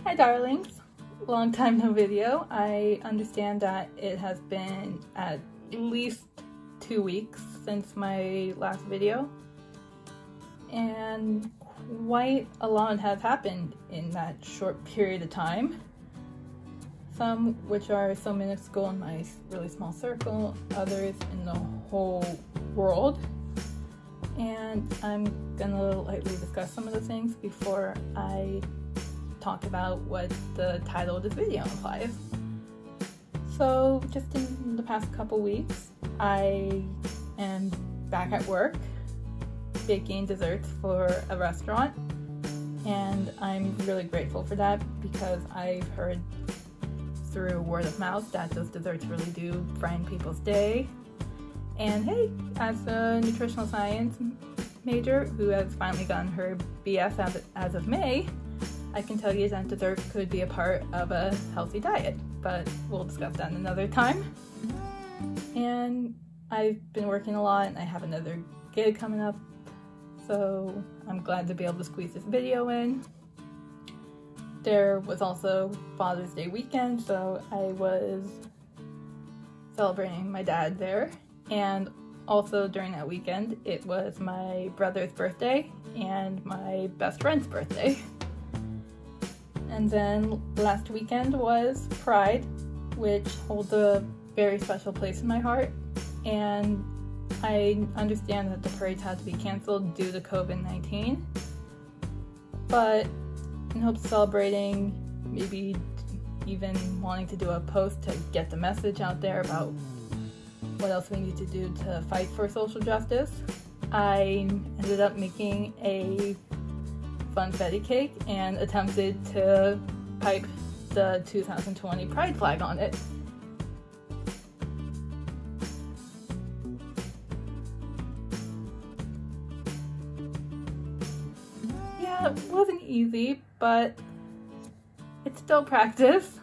Hi darlings, long time no video. I understand that it has been at least 2 weeks since my last video, and quite a lot has happened in that short period of time. Some which are so minuscule in my really small circle, others in the whole world. And I'm gonna lightly discuss some of the things before I talk about what the title of this video implies. So just in the past couple weeks, I am back at work baking desserts for a restaurant, and I'm really grateful for that because I've heard through word of mouth that those desserts really do brighten people's day. And hey, as a nutritional science major who has finally gotten her BS as of May, I can tell you that dessert could be a part of a healthy diet, but we'll discuss that another time. And I've been working a lot and I have another gig coming up, so I'm glad to be able to squeeze this video in. There was also Father's Day weekend, so I was celebrating my dad there. And also during that weekend, it was my brother's birthday and my best friend's birthday. And then last weekend was Pride, which holds a very special place in my heart. And I understand that the parades had to be canceled due to COVID-19. But in hopes of celebrating, maybe even wanting to do a post to get the message out there about what else we need to do to fight for social justice, I ended up making a funfetti cake and attempted to pipe the 2020 Pride flag on it. Yeah, it wasn't easy, but it's still practice.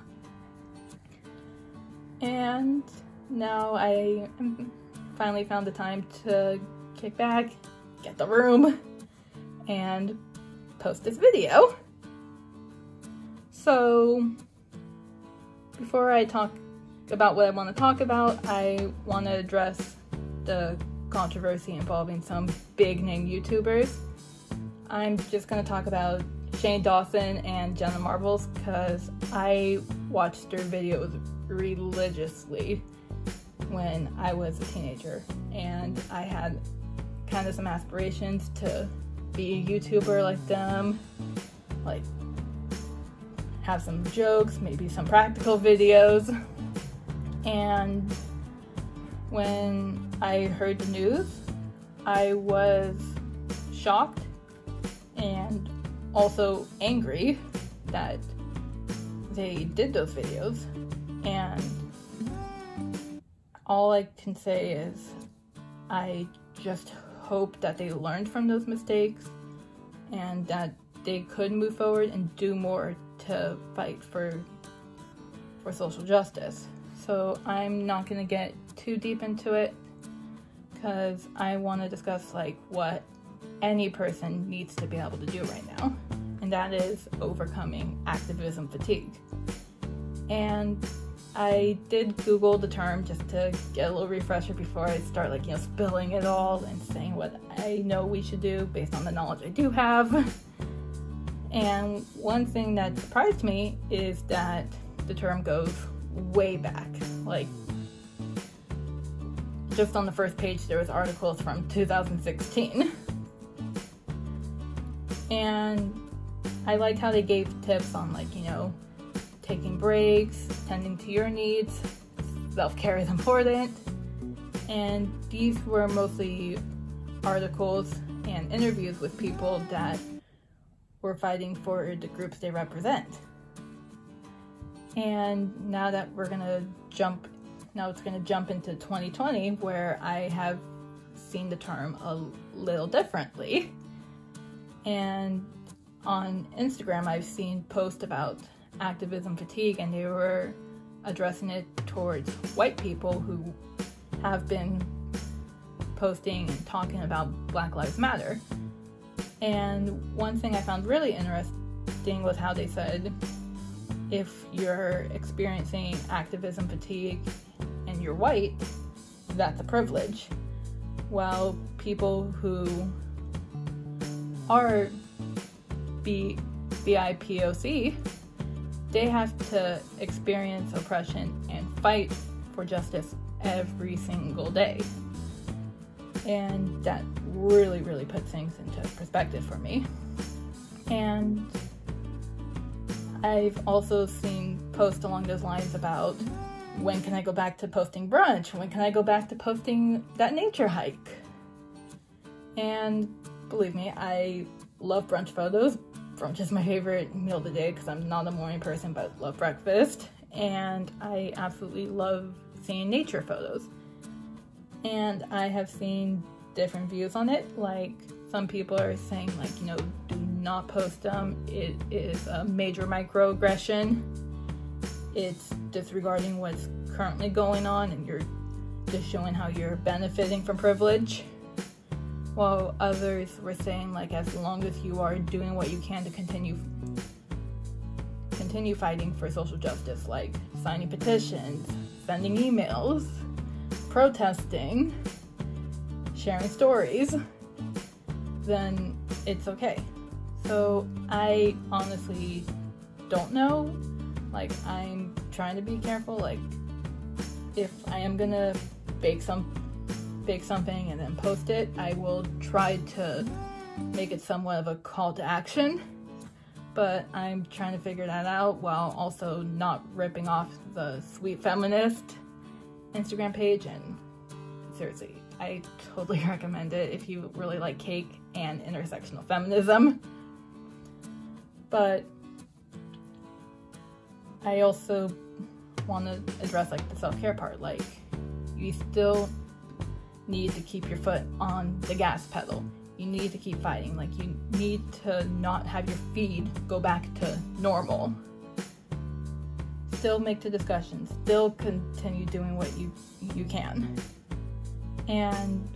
And now I finally found the time to kick back, get the room, and post this video. So before I talk about what I want to talk about, I want to address the controversy involving some big name YouTubers. I'm just going to talk about Shane Dawson and Jenna Marbles because I watched their videos religiously when I was a teenager, and I had kind of some aspirations to be a YouTuber like them, like have some jokes, maybe some practical videos. And when I heard the news, I was shocked and also angry that they did those videos. And all I can say is I just hope that they learned from those mistakes and that they could move forward and do more to fight for social justice. So I'm not going to get too deep into it because I want to discuss like what any person needs to be able to do right now, and that is overcoming activism fatigue. And I did Google the term just to get a little refresher before I start spilling it all and saying what I know we should do based on the knowledge I do have. And one thing that surprised me is that the term goes way back. Like, just on the first page there was articles from 2016. And I liked how they gave tips on taking breaks, tending to your needs, self-care is important. And these were mostly articles and interviews with people that were fighting for the groups they represent. And now that it's gonna jump into 2020, where I have seen the term a little differently. And on Instagram, I've seen posts about activism fatigue, and they were addressing it towards white people who have been posting and talking about Black Lives Matter. And one thing I found really interesting was how they said if you're experiencing activism fatigue and you're white, that's a privilege. While people who are BIPOC, they have to experience oppression and fight for justice every single day. And that really, really puts things into perspective for me. And I've also seen posts along those lines about, when can I go back to posting brunch? When can I go back to posting that nature hike? And believe me, I love brunch photos. Brunch is my favorite meal of the day because I'm not a morning person but love breakfast. And I absolutely love seeing nature photos. And I have seen different views on it. Like, some people are saying, like, you know, do not post them. It is a major microaggression. It's disregarding what's currently going on and you're just showing how you're benefiting from privilege. While others were saying, like, as long as you are doing what you can to continue fighting for social justice, like signing petitions, sending emails, protesting, sharing stories, then it's okay. So I honestly don't know. Like, I'm trying to be careful. Like, if I am gonna bake something and then post it, I will try to make it somewhat of a call to action. But I'm trying to figure that out while also not ripping off the Sweet Feminist Instagram page. And seriously, I totally recommend it if you really like cake and intersectional feminism. But I also want to address, like, the self-care part. Like, you still need to keep your foot on the gas pedal. You need to keep fighting. Like, you need to not have your feed go back to normal. Still make the discussion. Still continue doing what you can. And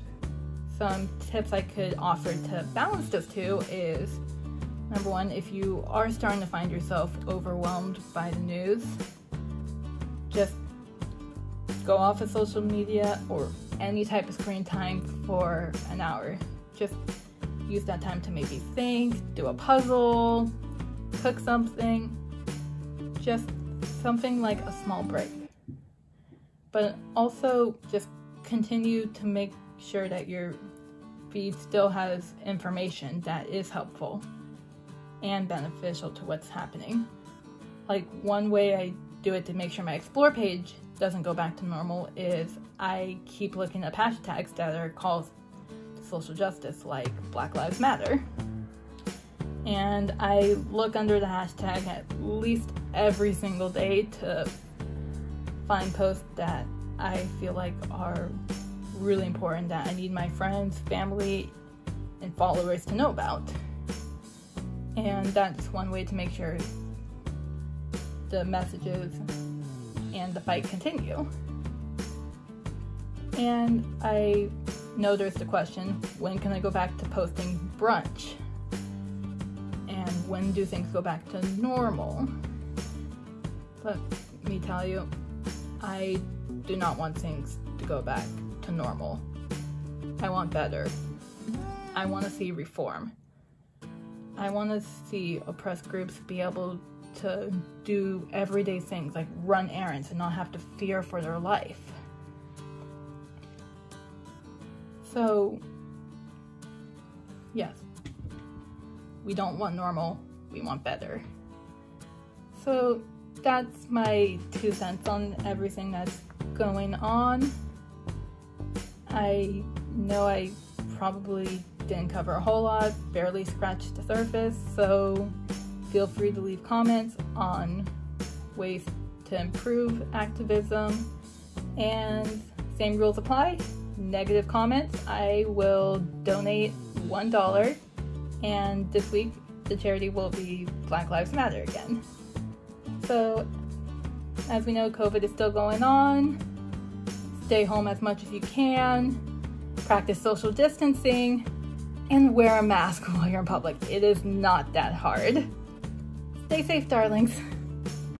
some tips I could offer to balance those two is, number one, if you are starting to find yourself overwhelmed by the news, just go off of social media or any type of screen time for an hour. Just use that time to maybe think, do a puzzle, cook something, just something like a small break. But also just continue to make sure that your feed still has information that is helpful and beneficial to what's happening. Like, one way I do it to make sure my explore page doesn't go back to normal is I keep looking up hashtags that are calls to social justice, like Black Lives Matter. And I look under the hashtag at least every single day to find posts that I feel like are really important, that I need my friends, family, and followers to know about. And that's one way to make sure the messages and the fight continue. And I know there's the question, when can I go back to posting brunch? And when do things go back to normal? But let me tell you, I do not want things to go back to normal. I want better. I want to see reform. I want to see oppressed groups be able to do everyday things like run errands and not have to fear for their life. So, yes, we don't want normal, we want better. So that's my 2 cents on everything that's going on. I know I probably didn't cover a whole lot, barely scratched the surface, so feel free to leave comments on ways to improve activism, and same rules apply. Negative comments, I will donate $1, and this week the charity will be Black Lives Matter again. So, as we know, COVID is still going on. Stay home as much as you can, practice social distancing, and wear a mask while you're in public. It is not that hard. Stay safe, darlings.